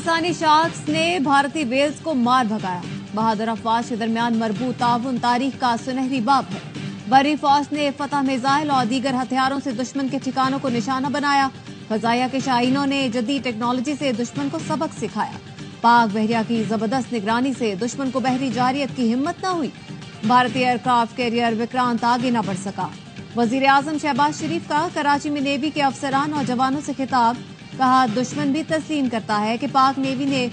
Pakistani sharks ने भारतीय Wales को मार भगाया। बहादुर अफवाज के दरमियान मरबूत ताउन तारीख का सुनहरी बाब है। बरी फौज ने फतह मिसाइल और दीगर हथियारों से दुश्मन के ठिकानों को निशाना बनाया। फजाइया के शाहीनों ने जदीद टेक्नोलॉजी से दुश्मन को सबक सिखाया। पाक बहरिया की जबरदस्त निगरानी से दुश्मन को बहरी जारियत की हिम्मत न हुई। भारतीय एयरक्राफ्ट कैरियर विक्रांत आगे न बढ़ सका। वजीर आजम शहबाज शरीफ का कराची में नेवी के अफसरान और जवानों से खिताब। कहा, दुश्मन भी तस्लीम करता है कि पाक नेवी ने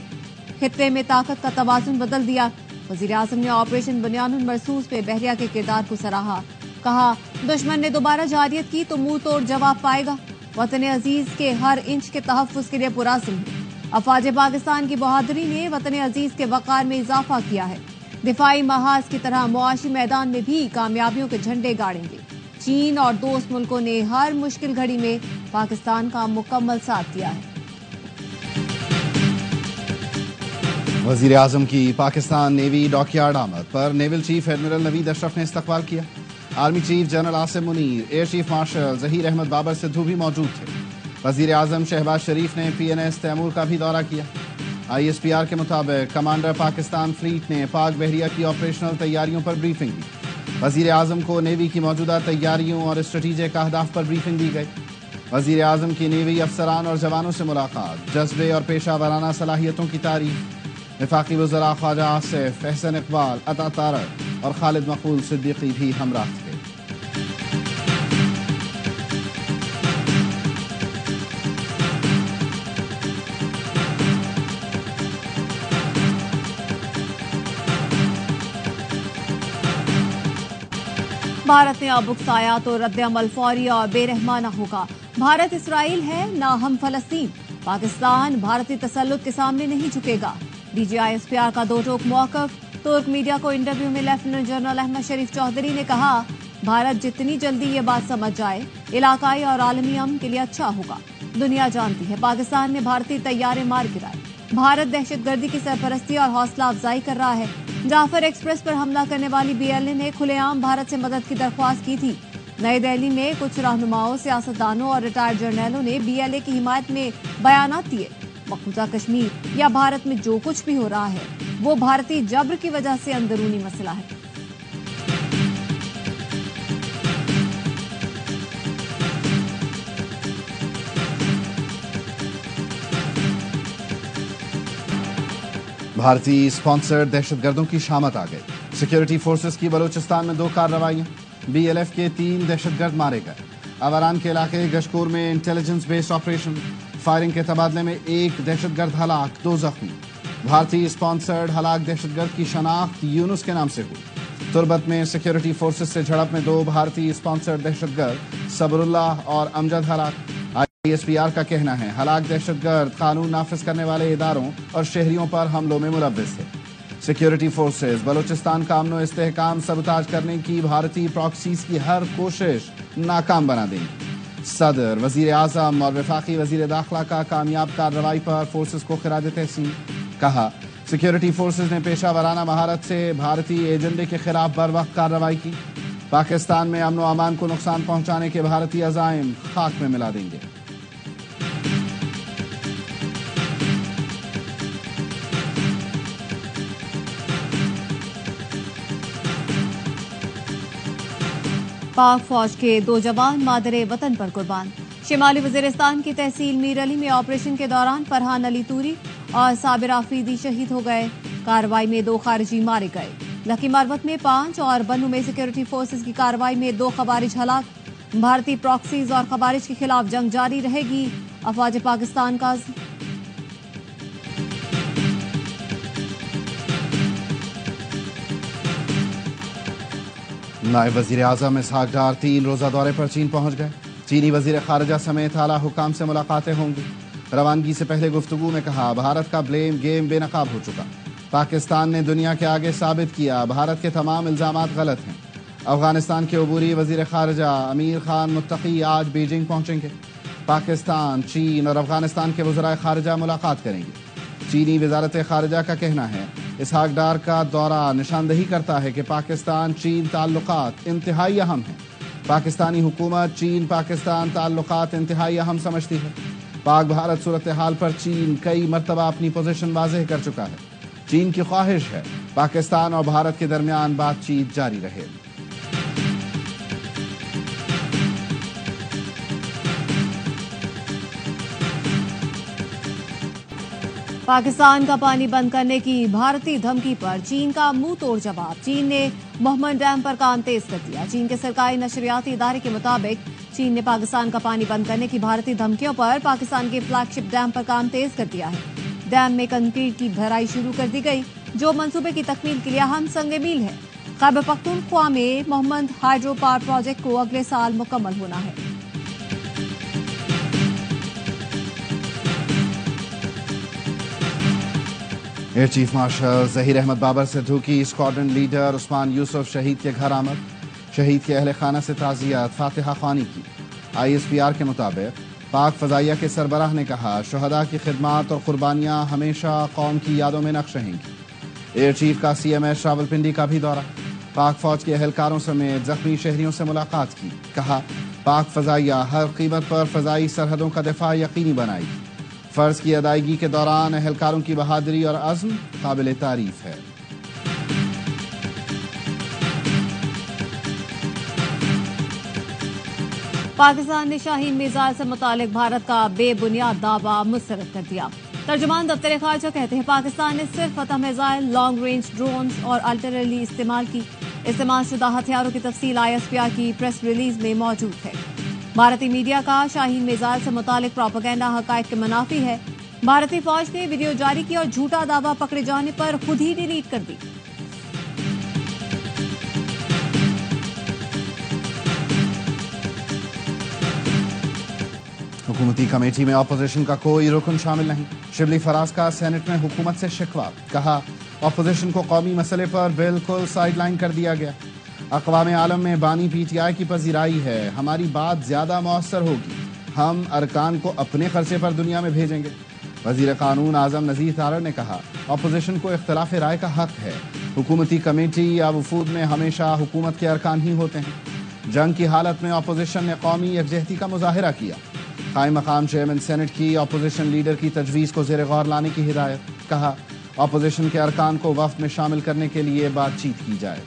खित्ते में ताकत का तवाजुन बदल दिया। वजीर आजम ने ऑपरेशन बुनियानुल मरसूस पे बहरिया के किरदार को सराहा। कहा, दुश्मन ने दोबारा जारियत की तो मुंह तोड़ जवाब पाएगा। वतन अजीज के हर इंच के तहफ्फुज के लिए पुराज़िम है। अफवाज पाकिस्तान की बहादुरी ने वतन अजीज के वक़ार में इजाफा किया है। दिफाई महाज की तरह मुआशी मैदान में भी कामयाबियों के झंडे गाड़ेंगे। चीन और दोस्त मुल्कों ने हर मुश्किल घड़ी में पाकिस्तान का मुकम्मल साथ दिया है। वजीर आजम की पाकिस्तान नेवी डॉकयार्ड आमद पर naval chief admiral Naveed Ashraf ने इस्तकबाल किया। Army chief general Asim Munir, air chief marshal Zaheer Ahmed Babar Sidhu भी मौजूद थे। वजीर आजम शहबाज शरीफ ने PNS तैमूर का भी दौरा किया। ISPR के मुताबिक कमांडर पाकिस्तान फ्लीट ने पाक बहरिया की ऑपरेशनल तैयारियों पर ब्रीफिंग दी। वजीर आजम को नेवी की मौजूदा तैयारियों और स्ट्रेटेजिक अहदाफ पर ब्रीफिंग दी गई। वजीर आजम की नेवी अफसरान और जवानों से मुलाकात, जज्बे और पेशा वराना सलाहियतों की तारीफ। वफाकी वज़रा ख्वाजा आसिफ, एहसन इकबाल, अता तारक और खालिद मकबूल सिद्दीकी भी हमरा थे। भारत ने अब उकसाया तो रद्द-ए-अमल फौरी और बेरहमाना होगा। भारत इसराइल है, ना हम फलस्तीन। पाकिस्तान भारतीय तसल्लुत के सामने नहीं झुकेगा। DG ISPR का दो टोक मौक़िफ़। तुर्क मीडिया को इंटरव्यू में लेफ्टिनेंट जनरल अहमद शरीफ चौधरी ने कहा, भारत जितनी जल्दी ये बात समझ जाए, इलाकाई और आलमी अमन के लिए अच्छा होगा। दुनिया जानती है पाकिस्तान ने भारतीय तैयारे मार गिराए। भारत दहशतगर्दी की सरपरस्ती और हौसला अफजाई कर रहा है। जाफर एक्सप्रेस पर हमला करने वाली BLA ने खुलेआम भारत से मदद की दरख्वास्त की थी। नई दिल्ली में कुछ रहनुमाओं, सियासतदानों और रिटायर्ड जर्नलों ने BLA की हिमायत में बयानात दिए। मकबूजा कश्मीर या भारत में जो कुछ भी हो रहा है वो भारतीय जब्र की वजह से अंदरूनी मसला है। भारतीय स्पॉन्सर्ड दहशतगर्दों की शामत आ गई। सिक्योरिटी फोर्सेस की बलूचिस्तान में 2 कार्रवाइयां। BLF के 3 दहशतगर्द मारे गए। अवरान के इलाके गशकोर में इंटेलिजेंस बेस्ड ऑपरेशन, फायरिंग के तबादले में 1 दहशतगर्द हलाक, 2 जख्मी। भारतीय स्पॉन्सर्ड हलाक दहशतगर्द की शनाख्त यूनुस के नाम से हुई। तुर्बत में सिक्योरिटी फोर्सेस से झड़प में 2 भारतीय स्पॉन्सर्ड दहशतगर्द सबरुल्लाह और अमजद हलाक। ISPR का कहना है, हलाक दहशतगर्द कानून नाफिज करने वाले इदारों और शहरियों पर हमलों में मुलव्विस थे। सिक्योरिटी फोर्सेस बलूचिस्तान का अमन व इस्तेहकाम सबताज करने की भारतीय प्रॉक्सीज की हर कोशिश नाकाम बना देंगी। सदर, वजीर आजम और वफाकी वजीर दाखिला का कामयाब कार्रवाई पर फोर्सेस को खिराज तहसीन। कहा, सिक्योरिटी फोर्सेस ने पेशा वराना महारत से भारतीय एजेंडे के खिलाफ बर वक्त कार्रवाई की। पाकिस्तान में अमन व अमान को नुकसान पहुंचाने के भारतीय अज़ाइम खाक में मिला देंगे। पाक फौज के 2 जवान मादरे वतन पर कुर्बान। शिमाली वजीरिस्तान की तहसील मीर अली में ऑपरेशन के दौरान फरहान अली तूरी और साबिर आफरीदी शहीद हो गए। कार्रवाई में 2 खारिजी मारे गए। लकी मारवत में 5 और बन्नू में सिक्योरिटी फोर्सेस की कार्रवाई में 2 खवारिज हलाक। भारतीय प्रॉक्सीज और खवारिज के खिलाफ जंग जारी रहेगी। अफवाज पाकिस्तान का नायब वजीर आजम इसहाक डार 3 रोजा दौरे पर चीन पहुंच गए। चीनी वजीर खारजा समेत आला हुकाम से मुलाकातें होंगी। रवानगी से पहले गुफ्तगू में कहा, भारत का ब्लेम गेम बेनकाब हो चुका। पाकिस्तान ने दुनिया के आगे साबित किया भारत के तमाम इल्जामात गलत हैं। अफगानिस्तान के अबूरी वजीर खारजा अमीर खान मुत्तकी आज बीजिंग पहुंचेंगे। पाकिस्तान, चीन और अफगानिस्तान के वज़राए खारजा मुलाकात करेंगे। चीनी वजारत खारजा का कहना है, इसहाक डार का दौरा निशानदही करता है कि पाकिस्तान चीन ताल्लुकात इंतहाई अहम हैं। पाकिस्तानी हुकूमत चीन पाकिस्तान ताल्लुकात इंतहाई अहम समझती है। पाक भारत सूरत हाल पर चीन कई मरतबा अपनी पोजीशन वाज़ेह कर चुका है। चीन की ख्वाहिश है पाकिस्तान और भारत के दरमियान बातचीत जारी रहे। पाकिस्तान का पानी बंद करने की भारतीय धमकी पर चीन का मुंह तोड़ जवाब। चीन ने मोहम्मद डैम पर काम तेज कर दिया। चीन के सरकारी नशरियाती इदारे के मुताबिक चीन ने पाकिस्तान का पानी बंद करने की भारतीय धमकियों पर पाकिस्तान के फ्लैगशिप डैम पर काम तेज कर दिया है। डैम में कंक्रीट की भराई शुरू कर दी गई, जो मंसूबे की तकमील के लिए अहम संग मील है। खैबर पख्तूनख्वा में मोहम्मद हाइड्रो पावर प्रोजेक्ट को अगले साल मुकम्मल होना है। Air chief marshal Zaheer Ahmed Babar Sidhu की स्क्वाड्रन लीडर उस्मान यूसुफ शहीद के घर आमद। शहीद के अहल खाना से ताज़ियत फातिहा ख़ानी की। ISPR के मुताबिक पाक फ़ज़ाइया के सरबराह ने कहा, शुहदा की खिदमात और कुर्बानियाँ हमेशा कौम की यादों में नक्श रहेंगी। एयर चीफ का CMS रावलपिंडी का भी दौरा। पाक फ़ौज के अहलकारों समेत ज़ख्मी शहरियों से मुलाकात की। कहा, पाक फ़ज़ाइया हर कीमत पर फ़ज़ाई सरहदों का दिफा यकीनी बनाएगी। फ़र्ज की अदायगी के दौरान अहलकारों की बहादुरी और अज़्म काबिल तारीफ है। पाकिस्तान ने शाहीन मिसाइल से मुतालिक भारत का बेबुनियाद दावा मुस्तरद कर दिया। तर्जुमान दफ्तर खारजा कहते हैं, पाकिस्तान ने सिर्फ फतह मिसाइल, लॉन्ग रेंज ड्रोन्स और अल्टरली इस्तेमाल की। इस्तेमाल शुदा हथियारों की तफसील ISPR की प्रेस रिलीज में मौजूद है। भारतीय मीडिया का शाहीन मिसाइल से मुतालिक प्रोपेगेंडा हकायक के मुनाफी है। भारतीय फौज ने वीडियो जारी की और झूठा दावा पकड़े जाने पर खुद ही डिलीट कर दी। हुकूमती कमेटी में अपोजिशन का कोई रुकन शामिल नहीं। शिबली फराज का सेनेट में हुकूमत से शिकवा। कहा, अपोजिशन को कौमी मसले पर बिल्कुल साइडलाइन कर दिया गया। अक़वाम आलम में बानी PTI की पजीराई है। हमारी बात ज्यादा मौसर होगी। हम अरकान को अपने खर्चे पर दुनिया में भेजेंगे। वज़ीर कानून आज़म नज़ीर तारड़ ने कहा, अपोजिशन को इख्तिलाफ राय का हक है। हुकूमती कमेटी या वफूद में हमेशा हुकूमत के अरकान ही होते हैं। जंग की हालत में अपोजिशन ने कौमी यकजहती का मुजाहिरा किया। कायम मकाम चेयरमैन सेनेट की अपोजिशन लीडर की तजवीज़ को ज़ेर गौर लाने की हिदायत। कहा, अपोजिशन के अरकान को वफ़द में शामिल करने के लिए बातचीत की जाए।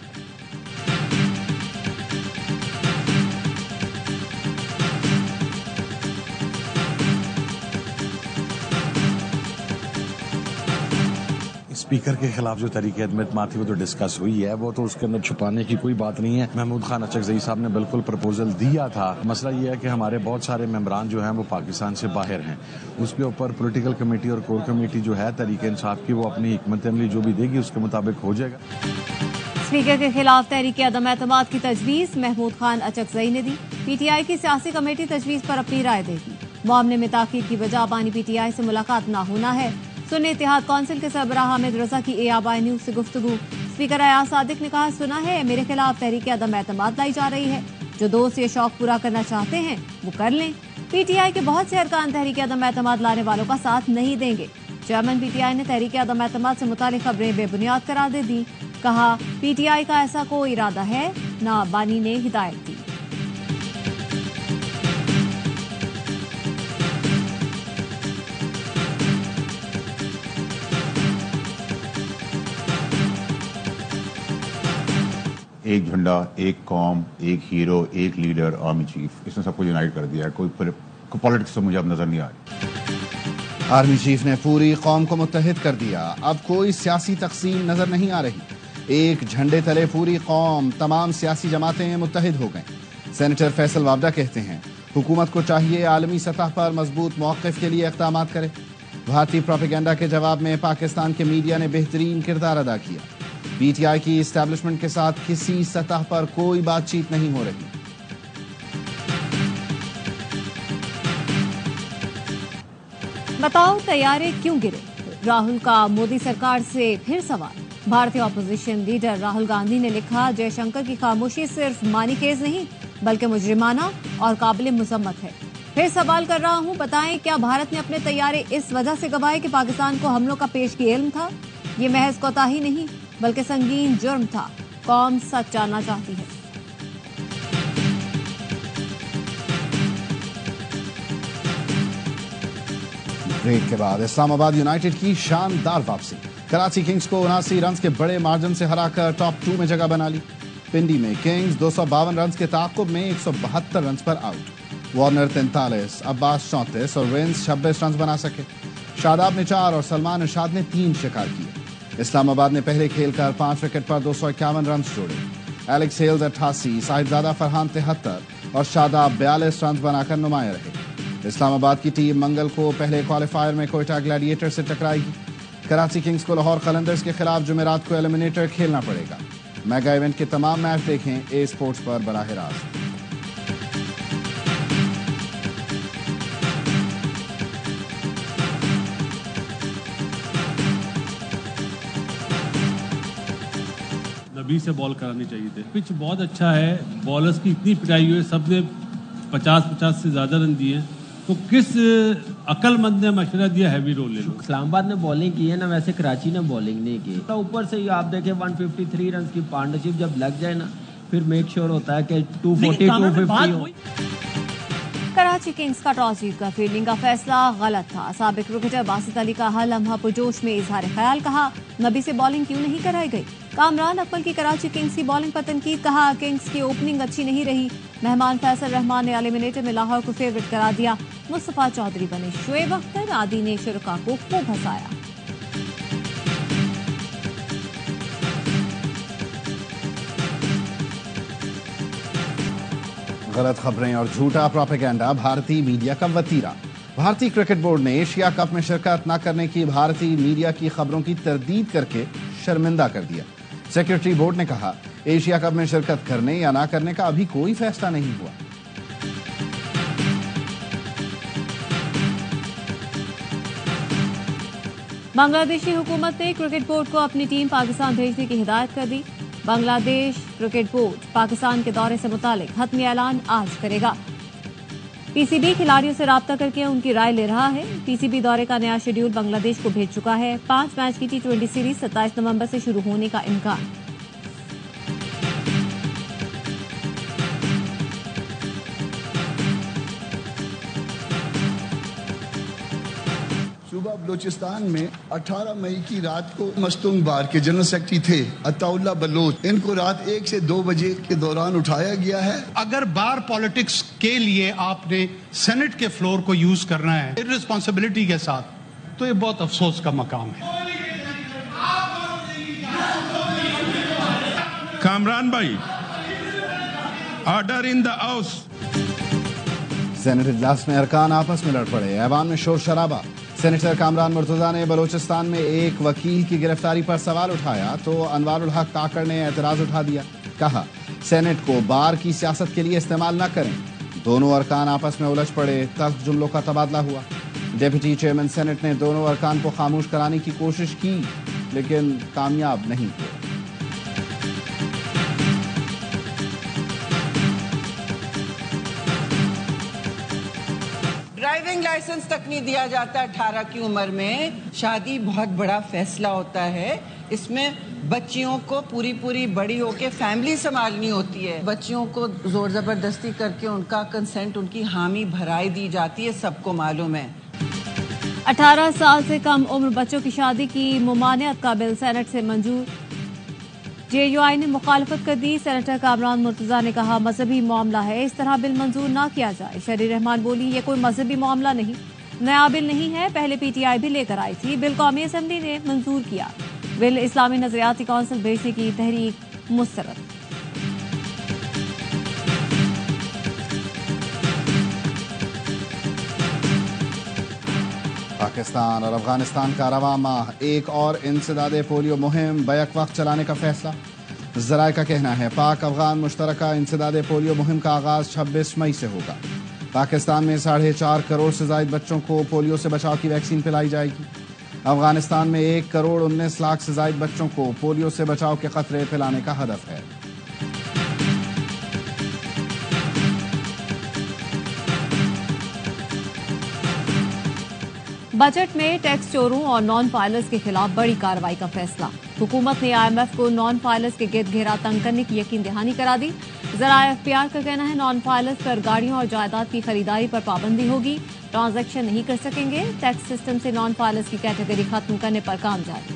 स्पीकर के खिलाफ जो तरीके एतमाद थी वो तो डिस्कस हुई है, वो तो उसके अंदर छुपाने की कोई बात नहीं है। महमूद खान अचकज़ई साहब ने बिल्कुल प्रपोजल दिया था। मसला ये है कि हमारे बहुत सारे मेंबरान जो हैं वो पाकिस्तान से बाहर हैं। उसके ऊपर पॉलिटिकल कमेटी और कोर कमेटी जो है तरीके इंसाफ की, वो अपनी हिकमत अमली जो भी देगी उसके मुताबिक हो जाएगा। स्पीकर के खिलाफ तहरीक अदम एतमाद की तजवीज़ महमूद खान अचकज़ई ने दी। PTI की सियासी कमेटी तजवीज़ पर अपनी राय देगी। मामले में ताकीद की वजह बानी PTI से मुलाकात न होना है। सुन्नी इत्तेहाद कौंसिल के सरबराह हामिद रजा की ABI न्यूज से गुफ्तगू। स्पीकर अयाज सादिक ने कहा, सुना है मेरे खिलाफ तहरीक अदम एतमाद लाई जा रही है। जो दोस्त ये शौक पूरा करना चाहते हैं वो कर लें। PTI के बहुत से अरकान तहरीक अदम एतमाद लाने वालों का साथ नहीं देंगे। चेयरमैन PTI ने तहरीक अदम एतमाद से मुतालिक खबरें बेबुनियाद करार दे दी। कहा, PTI का ऐसा कोई इरादा है ना, बानी ने हिदायत दी। एक झंडा, एक कौम, एक हीरो, एक लीडर, आर्मी चीफ, इसने सबको यूनाइट कर दिया है। कोई पॉलिटिक्स तो मुझे अब नजर नहीं आ रही। आर्मी चीफ ने पूरी कौम को मुत्तहिद कर दिया। अब कोई सियासी तकसीम नजर नहीं आ रही। एक झंडे तले पूरी कौम, तमाम सियासी जमातें मुत्तहिद हो गईं। सेनेटर फैसल वाबडा कहते हैं, हुकूमत को चाहिए आलमी सतह पर मजबूत मौक़िफ़ के लिए इक़दाम करे। भारतीय प्रोपेगेंडा के जवाब में पाकिस्तान के मीडिया ने बेहतरीन किरदार अदा किया। PTI की इस्टेब्लिशमेंट के साथ किसी सतह पर कोई बातचीत नहीं हो रही। बताओ तैयारे क्यों गिरे? राहुल का मोदी सरकार से फिर सवाल। भारतीय ऑपोजिशन लीडर राहुल गांधी ने लिखा, जयशंकर की खामोशी सिर्फ मानीखेज नहीं बल्कि मुजरिमाना और काबिल मुजम्मत है। फिर सवाल कर रहा हूं, बताएं क्या भारत ने अपने तैयारे इस वजह से गवाए कि पाकिस्तान को हमलों का पेशगी इल्म था? ये महज कोताही नहीं बल्कि संगीन जुर्म था। कौम सच जानना चाहती है। ब्रेक के बाद इस्लामाबाद यूनाइटेड की शानदार वापसी। कराची किंग्स को 79 रन के बड़े मार्जिन से हराकर टॉप 2 में जगह बना ली। पिंडी में किंग्स 252 रन के ताक़ुब में 172 रन पर आउट। वार्नर 43, अब्बास 34 और विंस 26 रन बना सके। शादाब ने 4 और सलमान इरशाद ने 3 शिकार किए। इस्लामाबाद ने पहले खेल कर 5 विकेट पर 251 रन जोड़े। एलेक्स हेल्स 88, साहिबजादा फरहान 73 और शादाब 42 रन बनाकर नुमाया रहे। इस्लामाबाद की टीम मंगल को पहले क्वालिफायर में कोयटा ग्लैडिएटर से टकराएगी। कराची किंग्स को लाहौर कलंदर्स के खिलाफ जुमेरात को एलिमिनेटर खेलना पड़ेगा। मेगा इवेंट के तमाम मैच देखें ए स्पोर्ट्स पर बराह रास्त। नबी से बॉल करानी चाहिए थे। पिच बहुत अच्छा है, बॉलर्स की इतनी पिटाई हुई, सबने 50 से ज्यादा रन दिए। तो किस अक्लमंद ने मशवरा दिया हैवी रोल ले लो। इस्लामाबाद ने बॉलिंग की है ना, वैसे कराची ने बॉलिंग नहीं की। तो ऊपर से ही आप देखें 153 रन की पार्टनरशिप जब लग जाए ना, फिर मेक श्योर होता है कि 240 250 हो। कराची किंग्स का टॉस जीतकर फील्डिंग का फैसला गलत था। साबिक क्रिकेटर बासित अली का हर लम्हा पुरजोश में इजहार ख्याल, कहा नबी से बॉलिंग क्यों नहीं कराई गई। कामरान अकमल की कराची किंग्स की बॉलिंग पर तनकीद, कहा किंग्स की ओपनिंग अच्छी नहीं रही। मेहमान फैसल रहमान ने एलिमिनेटर में लाहौर को फेवरेट करार दिया। मुस्तफा चौधरी बने शुएब अख्तर, आदि ने शुरका को खूब हंसाया। गलत खबरें और झूठा प्रोपेगेंडा भारतीय मीडिया का वतीरा। भारतीय क्रिकेट बोर्ड ने एशिया कप में शिरकत न करने की भारतीय मीडिया की खबरों की तरदीद करके शर्मिंदा कर दिया। सेक्रेटरी बोर्ड ने कहा एशिया कप में शिरकत करने या ना करने का अभी कोई फैसला नहीं हुआ। बांग्लादेशी हुकूमत ने क्रिकेट बोर्ड को अपनी टीम पाकिस्तान भेजने की हिदायत कर दी। बांग्लादेश क्रिकेट बोर्ड पाकिस्तान के दौरे से मुतालिक हतमी ऐलान आज करेगा। पीसीबी खिलाड़ियों से राब्ता करके उनकी राय ले रहा है। पीसीबी दौरे का नया शेड्यूल बांग्लादेश को भेज चुका है। 5 मैच की T20 सीरीज 27 नवंबर से शुरू होने का इम्कान। सूबा बलोचिस्तान में 18 मई की रात को मस्तूंग बार के जनरल सेक्रेटरी थे अताउल्ला बलोच, इनको रात 1 से 2 बजे के दौरान उठाया गया है। अगर बार पॉलिटिक्स के लिए आपने सेनेट के फ्लोर को यूज करना है इररिस्पांसिबिलिटी के साथ, तो ये बहुत अफसोस का मकाम है। कामरान भाई, order in the house. Senate इजलास में अरकान आपस में लड़ पड़े, ऐवान में शोर शराबा। सेनेटर कामरान मुर्तजा ने बलोचिस्तान में एक वकील की गिरफ्तारी पर सवाल उठाया तो अनवारुल हक काकड़ ने एतराज उठा दिया। कहा सेनेट को बार की सियासत के लिए इस्तेमाल न करें। दोनों अरकान आपस में उलझ पड़े, तल्ख जुमलों का तबादला हुआ। डिप्टी चेयरमैन सेनेट ने दोनों अरकान को खामोश कराने की कोशिश की लेकिन कामयाब नहीं हुए। ड्राइविंग लाइसेंस तक नहीं दिया जाता 18 की उम्र में। शादी बहुत बड़ा फैसला होता है, इसमें बच्चियों को पूरी बड़ी होके फैमिली संभालनी होती है। बच्चियों को जोर जबरदस्ती करके उनका कंसेंट, उनकी हामी भराई दी जाती है, सबको मालूम है। 18 साल से कम उम्र बच्चों की शादी की मुमानियत का बिल सेनेट से मंजूर। जेयूआई ने मुखालफत कर दी। सेनेटर कामरान मुर्तजा ने कहा मजहबी मामला है, इस तरह बिल मंजूर ना किया जाए। शरीर रहमान बोली ये कोई मजहबी मामला नहीं, नया बिल नहीं है, पहले पीटीआई भी लेकर आई थी। बिल कौमी असेंबली ने मंजूर किया। बिल इस्लामी नजरियाती काउंसिल भेजने की तहरीक मुस्तरद। पाकिस्तान और अफगानिस्तान का रवां माह एक और इंसदादे पोलियो मुहिम बैक वक्त चलाने का फैसला। ज़राए का कहना है पाक अफगान मुश्तरका इंसदादे पोलियो मुहिम का आगाज 26 मई से होगा। पाकिस्तान में 4.5 करोड़ से ज्यादा बच्चों को पोलियो से बचाव की वैक्सीन पिलाई जाएगी। अफगानिस्तान में 1 करोड़ 19 लाख से ज्यादा बच्चों को पोलियो से बचाव के खतरे पिलाने का हदफ है। बजट में टैक्स चोरों और नॉन फाइलर्स के खिलाफ बड़ी कार्रवाई का फैसला। हुकूमत ने IMF को नॉन फाइलर्स के गिरद घेरा तंग करने की यकीन दहानी करा दी। ذرائع اختیار کا کہنا ہے نان فائلرز پر گاڑیوں اور جائیداد کی خریداری پر پابندی ہوگی، ٹرانزیکشن نہیں کر سکیں گے، ٹیکس سسٹم سے نان فائلرز کی کیٹیگری ختم کرنے پر کام جاری۔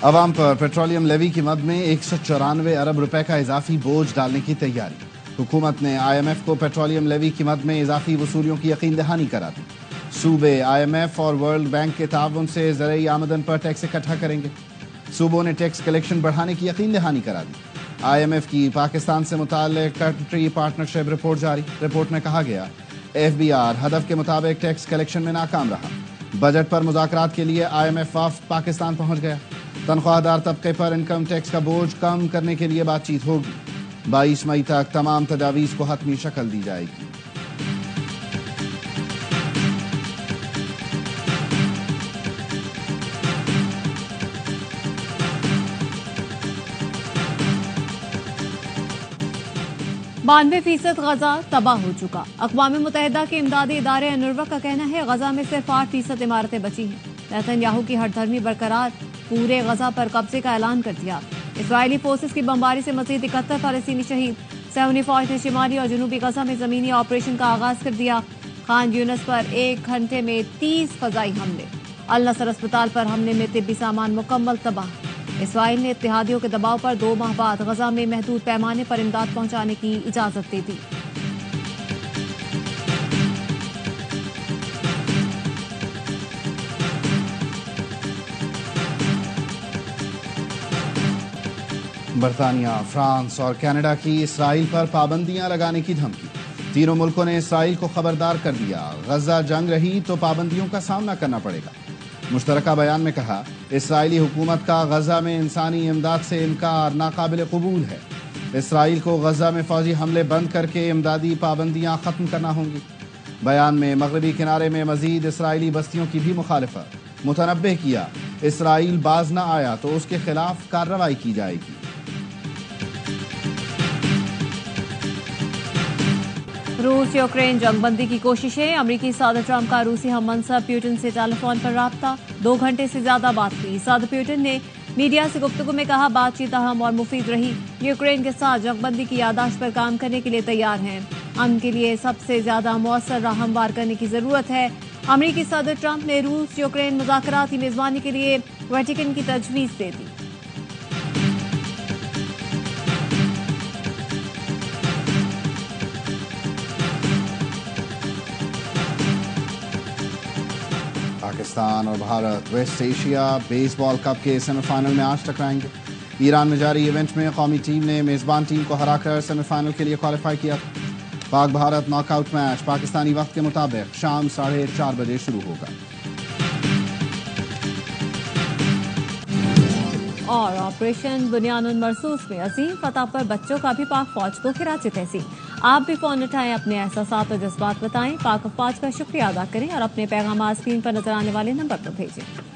عوام پر پیٹرولیم لیوی کی مد میں 194 ارب روپے کا اضافی بوجھ ڈالنے کی تیاری، حکومت نے آئی ایم ایف کو پیٹرولیم لیوی کی مد میں اضافی وصولیوں کی یقین دہانی کرا دی، صوبے آئی ایم ایف اور ورلڈ بینک کے تعاون سے زرعی آمدن پر ٹیکس اکٹھا کریں گے، صوبوں نے ٹیکس کلیکشن بڑھانے کی یقین دہانی کرا دی، آئی ایم ایف کی پاکستان سے متعلق کنٹری پارٹنرشپ رپورٹ جاری، رپورٹ میں کہا گیا ایف بی آر ہدف کے مطابق ٹیکس کلیکشن میں ناکام رہا، بجٹ پر مذاکرات کے لیے آئی ایم ایف وفد پاکستان پہنچ گیا، تنخواہ دار طبقے پر انکم ٹیکس کا بوجھ کم کرنے کے لیے بات چیت ہوگی، 22 مئی تک تمام تجاویز کو حتمی شکل دی جائے گی۔ %92 غزہ تباہ ہو چکا، اقوام متحدہ کے امدادی ادارے انروا کا کہنا ہے غزہ میں صرف 8% عمارتیں بچی ہیں، نیتن یاہو کی ہٹ دھرمی برقرار، پورے غزہ پر قبضے کا اعلان کر دیا، اسرائیلی فورسز کی بمباری سے مزید 71 فلسطینی شہید، صہیونی فوج نے شمالی اور جنوبی غزہ میں زمینی آپریشن کا آغاز کر دیا، خان یونس پر 1 گھنٹے میں 30 فضائی حملے، النصر اسپتال پر حملے میں طبی سامان مکمل تباہ، اسرائیل نے اتحادیوں کے دباؤ پر 2 ماہ بعد غزہ میں محدود پیمانے پر امداد پہنچانے کی اجازت دے دی۔ برطانیہ، فرانس اور کینیڈا کی اسرائیل پر پابندیاں لگانے کی دھمکی، تینوں ملکوں نے اسرائیل کو خبردار کر دیا غزہ جنگ رہی تو پابندیوں کا سامنا کرنا پڑے گا، مشترکہ بیان میں کہا اسرائیلی حکومت کا غزہ میں انسانی امداد سے انکار ناقابل قبول ہے، اسرائیل کو غزہ میں فوجی حملے بند کر کے امدادی پابندیاں ختم کرنا ہوں گی، بیان میں مغربی کنارے میں مزید اسرائیلی بستیوں کی بھی مخالفت، متنبہ کیا اسرائیل باز نہ آیا تو اس کے خلاف کارروائی کی جائے گی۔ روس یوکرین جنگ بندی کی کوششیں، امریکی صدر ٹرمپ کا روسی ہم منصب پیوٹن سے ٹیلی فون پر رابطہ، 2 گھنٹے سے زیادہ بات ہوئی، صدر پیوٹن نے میڈیا سے گفتگو میں کہا بات چیت اہم اور مفید رہی، یوکرین کے ساتھ جنگ بندی کی یادداشت پر کام کرنے کے لیے تیار ہیں، امن کے لیے سب سے زیادہ مؤثر راہ ہموار کرنے کی ضرورت ہے، امریکی صدر ٹرمپ نے روس یوکرین مذاکرات کی میزبانی کے لیے ویٹیکن کی تجویز دے دی۔ پاکستان اور بھارت ویسٹ ایشیا بیس بال کپ کے سیمی فائنل میں آج ٹکرائیں گے، ایران میں جاری ایونٹ میں قومی ٹیم نے میزبان ٹیم کو ہرا کر سیمی فائنل کے لیے کوالیفائی کیا، پاک Bharat knock out match Pakistani وقت کے مطابق شام 4:30 بجے شروع ہوگا۔ اور آپریشن بنیان المرصوص میں عظیم فتح پر بچوں کا بھی پاک فوج کو خراج تحسین، آپ بھی فون اٹھائیں، اپنے احساسات اور جذبات بتائیں، پاک افواج کا شکریہ ادا کریں اور اپنے پیغامات اسکرین پر نظر آنے والے نمبر پر بھیجیں۔